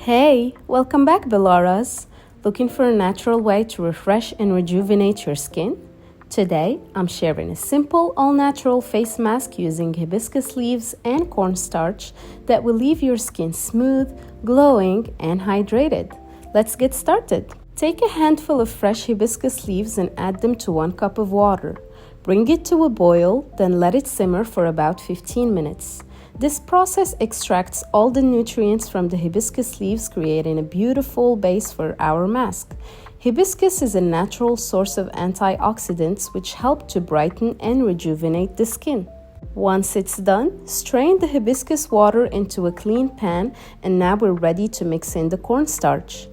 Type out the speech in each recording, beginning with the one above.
Hey, welcome back, Bellaras. Looking for a natural way to refresh and rejuvenate your skin? Today, I'm sharing a simple, all-natural face mask using hibiscus leaves and cornstarch that will leave your skin smooth, glowing, and hydrated. Let's get started. Take a handful of fresh hibiscus leaves and add them to 1 cup of water. Bring it to a boil, then let it simmer for about 15 minutes. This process extracts all the nutrients from the hibiscus leaves, creating a beautiful base for our mask. Hibiscus is a natural source of antioxidants which help to brighten and rejuvenate the skin. Once it's done, strain the hibiscus water into a clean pan, and now we're ready to mix in the cornstarch.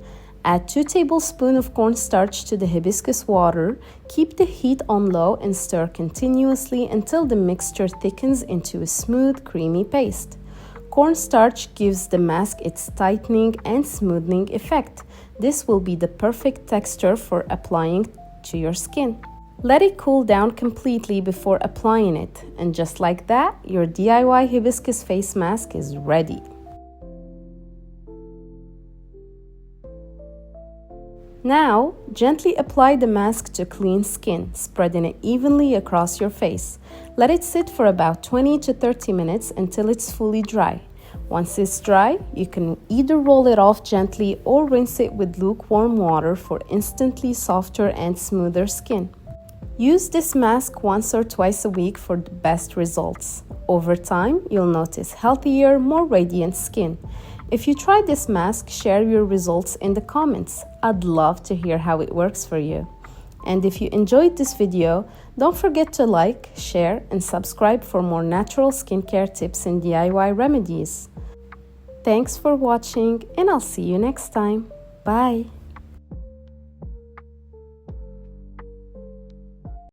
Add 2 tablespoons of cornstarch to the hibiscus water. Keep the heat on low and stir continuously until the mixture thickens into a smooth, creamy paste. Cornstarch gives the mask its tightening and smoothing effect. This will be the perfect texture for applying to your skin. Let it cool down completely before applying it, and just like that, your DIY hibiscus face mask is ready. Now, gently apply the mask to clean skin, spreading it evenly across your face. Let it sit for about 20 to 30 minutes until it's fully dry. Once it's dry, you can either roll it off gently or rinse it with lukewarm water for instantly softer and smoother skin. Use this mask once or twice a week for the best results. Over time, you'll notice healthier, more radiant skin. If you try this mask, share your results in the comments. I'd love to hear how it works for you. And if you enjoyed this video, don't forget to like, share, and subscribe for more natural skincare tips and DIY remedies. Thanks for watching, and I'll see you next time. Bye!